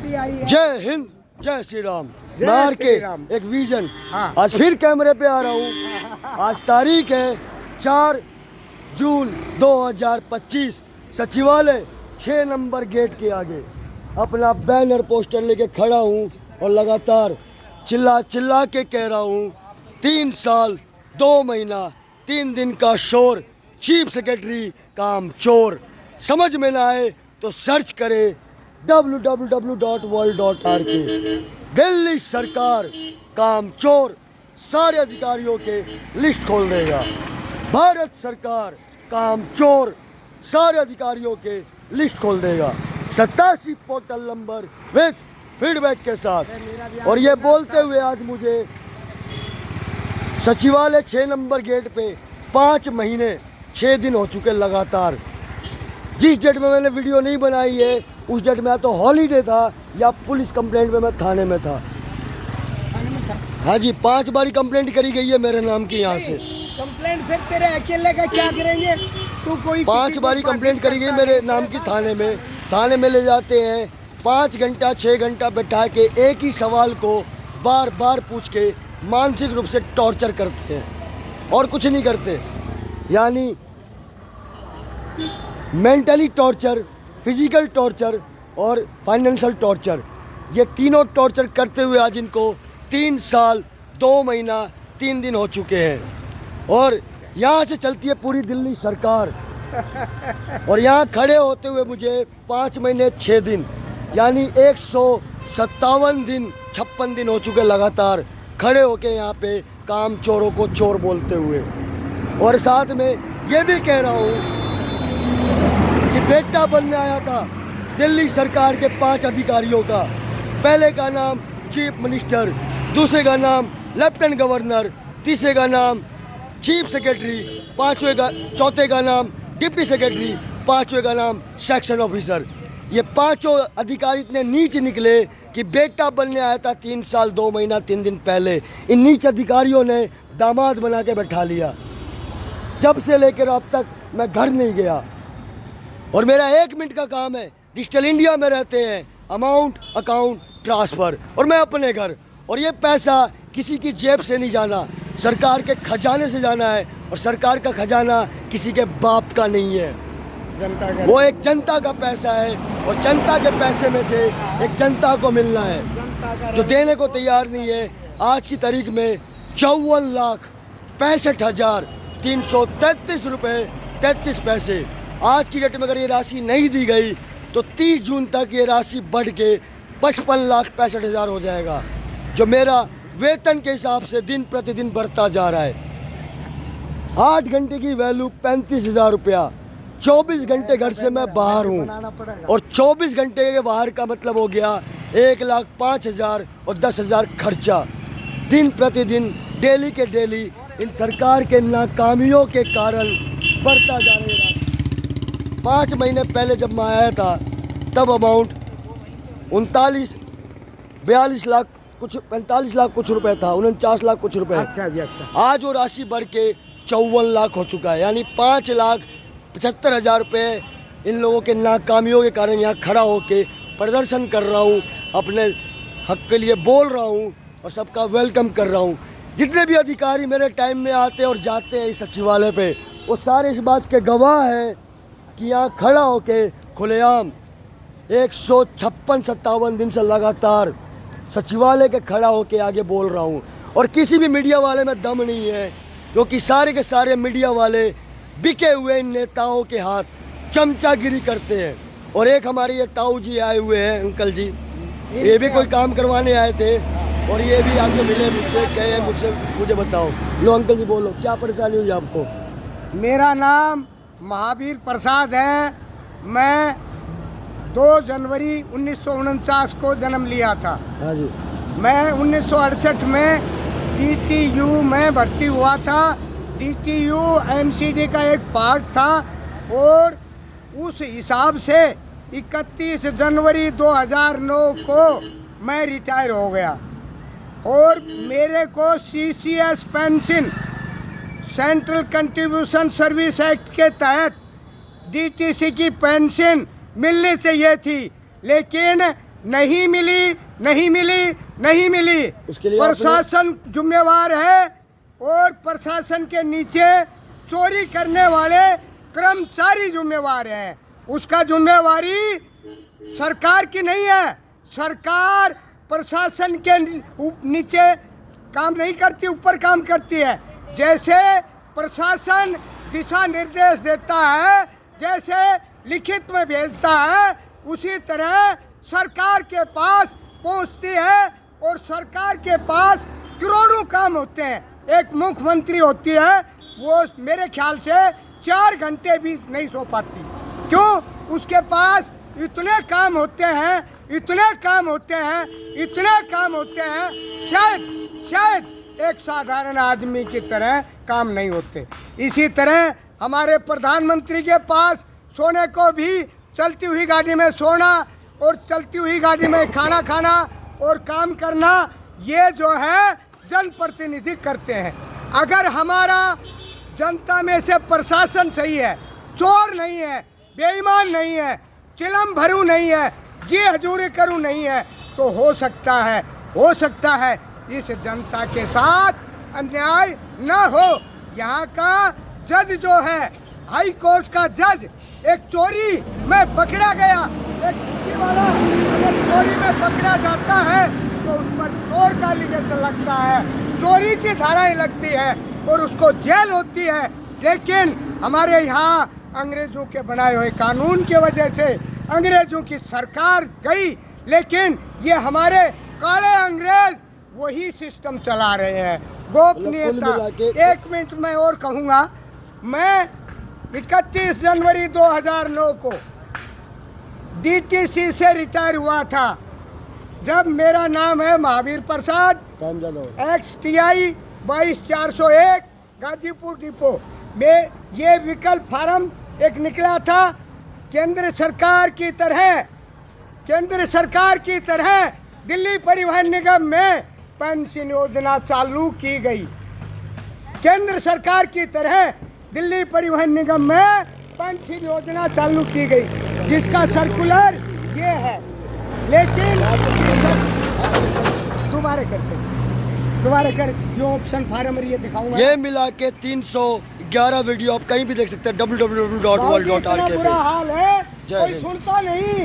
शक्ति आई है। जय हिंद, जय श्री राम। जय मार श्री के राम। एक विजन। हाँ। आज फिर कैमरे पे आ रहा हूँ। आज तारीख है 4 जून 2025। सचिवालय 6 नंबर गेट के आगे अपना बैनर पोस्टर लेके खड़ा हूँ और लगातार चिल्ला चिल्ला के कह रहा हूँ 3 साल 2 महीना 3 दिन का शोर, चीफ सेक्रेटरी काम चोर। समझ में ना आए तो सर्च करें www.world.rk। दिल्ली सरकार काम चोर सारे अधिकारियों के लिस्ट खोल देगा। भारत सरकार काम चोर सारे अधिकारियों के लिस्ट खोल देगा। 87 पोर्टल नंबर विद फीडबैक के साथ। और ये बोलते हुए आज मुझे सचिवालय 6 नंबर गेट पे 5 महीने 6 दिन हो चुके लगातार। जिस डेट में मैंने वीडियो नहीं बनाई है उस डेट में या तो हॉलीडे था या पुलिस कंप्लेंट में मैं थाने में था। हाँ जी, 5 बारी कंप्लेंट करी गई है मेरे नाम की यहाँ से। कंप्लेंट फिर तेरे अकेले का क्या करेंगे? तू कोई 5 बारी कंप्लेंट करी गई मेरे नाम की थाने में। थाने में ले जाते हैं 5 घंटा 6 घंटा बैठा के एक ही सवाल को बार बार पूछ के मानसिक रूप से टॉर्चर करते हैं और कुछ नहीं करते। यानी मेंटली टॉर्चर, फिजिकल टॉर्चर और फाइनेंशियल टॉर्चर, ये तीनों टॉर्चर करते हुए आज इनको 3 साल 2 महीना 3 दिन हो चुके हैं। और यहाँ से चलती है पूरी दिल्ली सरकार। और यहाँ खड़े होते हुए मुझे 5 महीने 6 दिन यानी 157 दिन 56 दिन हो चुके लगातार खड़े होके यहाँ पे काम चोरों को चोर बोलते हुए। और साथ में ये भी कह रहा हूँ कि बेटा बनने आया था दिल्ली सरकार के 5 अधिकारियों का। पहले का नाम चीफ मिनिस्टर, दूसरे का नाम लेफ्टिनेंट गवर्नर, तीसरे का नाम चीफ सेक्रेटरी, चौथे का नाम डिप्टी सेक्रेटरी, 5वें का नाम सेक्शन ऑफिसर। ये 5 अधिकारी इतने नीच निकले कि बेटा बनने आया था 3 साल 2 महीना 3 दिन पहले इन नीच अधिकारियों ने दामाद बना के बैठा लिया। जब से लेकर अब तक मैं घर नहीं गया। और मेरा 1 मिनट का काम है। डिजिटल इंडिया में रहते हैं, अमाउंट अकाउंट ट्रांसफ़र, और मैं अपने घर। और ये पैसा किसी की जेब से नहीं जाना, सरकार के खजाने से जाना है। और सरकार का खजाना किसी के बाप का नहीं है, जनता का। वो एक जनता का पैसा है। और जनता के पैसे में से एक जनता को मिलना है जो देने को तैयार नहीं है। आज की तारीख में 54,65,333 रुपये 33 पैसे। आज की डेट में अगर ये राशि नहीं दी गई तो 30 जून तक ये राशि बढ़ के 55,65,000 हो जाएगा, जो मेरा वेतन के हिसाब से दिन प्रतिदिन बढ़ता जा रहा है। 8 घंटे की वैल्यू 35,000 रुपया। 24 घंटे घर से मैं बाहर हूँ और 24 घंटे के बाहर का मतलब हो गया 1,05,000 और 10,000 खर्चा। दिन प्रतिदिन डेली के डेली इन सरकार के नाकामियों के कारण बढ़ता जा रहा है। 5 महीने पहले जब मैं आया था तब अमाउंट 42 लाख कुछ 45 लाख कुछ रुपए था, 49 लाख कुछ रुपए। अच्छा जी, अच्छा। आज वो राशि बढ़ के 54 लाख हो चुका है। यानी 5,75,000 रुपये इन लोगों के नाकामियों के कारण यहाँ खड़ा होके प्रदर्शन कर रहा हूँ, अपने हक के लिए बोल रहा हूँ और सबका वेलकम कर रहा हूँ। जितने भी अधिकारी मेरे टाइम में आते और जाते हैं इस सचिवालय पे, वो सारे इस बात के गवाह हैं कि यहाँ खड़ा होके खुलेआम 156-57 दिन से लगातार सचिवालय के खड़ा होके आगे बोल रहा हूँ। और किसी भी मीडिया वाले में दम नहीं है, क्योंकि सारे के सारे मीडिया वाले बिके हुए इन नेताओं के हाथ चमचागिरी करते हैं। और एक हमारे ये ताऊ जी आए हुए हैं, अंकल जी, ये भी कोई काम करवाने आए थे और ये भी आके मिले मुझसे, कहे मुझे बताओ। लो अंकल जी बोलो, क्या परेशानी हुई आपको? मेरा नाम महावीर प्रसाद है। मैं 2 जनवरी 1949 को जन्म लिया था। हाँ जी। मैं 1968 में DTU में भर्ती हुआ था। DTU MCD का एक पार्ट था और उस हिसाब से 31 जनवरी 2009 को मैं रिटायर हो गया। और मेरे को CCS pension, central contribution service act के तहत DTC की पेंशन मिलनी चाहिए थी, लेकिन नहीं मिली, नहीं मिली, नहीं मिली। उसके लिए प्रशासन जिम्मेवार है और प्रशासन के नीचे चोरी करने वाले कर्मचारी जिम्मेवार हैं। उसका जिम्मेवारी सरकार की नहीं है। सरकार प्रशासन के नीचे काम नहीं करती, ऊपर काम करती है। जैसे प्रशासन दिशा निर्देश देता है, जैसे लिखित में भेजता है, उसी तरह सरकार के पास पहुंचती है और सरकार के पास करोड़ों काम होते हैं। एक मुख्यमंत्री होती है, वो मेरे ख्याल से 4 घंटे भी नहीं सो पाती। क्यों? उसके पास इतने काम होते हैं, इतने काम होते हैं, इतने काम होते हैं, शायद एक साधारण आदमी की तरह काम नहीं होते। इसी तरह हमारे प्रधानमंत्री के पास सोने को भी चलती हुई गाड़ी में सोना और चलती हुई गाड़ी में खाना खाना और काम करना, ये जो है जनप्रतिनिधि करते हैं। अगर हमारा जनता में से प्रशासन सही है, चोर नहीं है, बेईमान नहीं है, चिलम भरू नहीं है, जी हजूरी करूँ नहीं है, तो हो सकता है इस जनता के साथ अन्याय न हो। यहाँ का जज जो है, हाई कोर्ट का जज, एक चोरी में पकड़ा गया, एक चोरी वाला अगर चोरी में पकड़ा जाता है तो उस पर चोर का लिगेशन लगता है, चोरी की धाराएं लगती है और उसको जेल होती है। लेकिन हमारे यहाँ अंग्रेजों के बनाए हुए कानून की वजह से अंग्रेजों की सरकार गई, लेकिन ये हमारे काले अंग्रेज वही सिस्टम चला रहे हैं। गोपनीयता, 1 मिनट में और कहूँगा, मैं 31 जनवरी 2009 को डीटीसी से रिटायर हुआ था। जब मेरा नाम है महावीर प्रसाद, XTI 22401 गाजीपुर डिपो में ये विकल्प फार्म एक निकला था। केंद्र सरकार की तरह दिल्ली परिवहन निगम में पेंशन योजना चालू की गई। केंद्र सरकार की तरह दिल्ली परिवहन निगम में पेंशन योजना चालू की गई, जिसका सर्कुलर ये है। लेकिन दोबारा कर ये ऑप्शन फार्म ये दिखाऊंगा। ये मिला के 311 वीडियो आप कहीं भी देख सकते हैं www.world.rk पे। बुरा हाल है, कोई सुनता नहीं।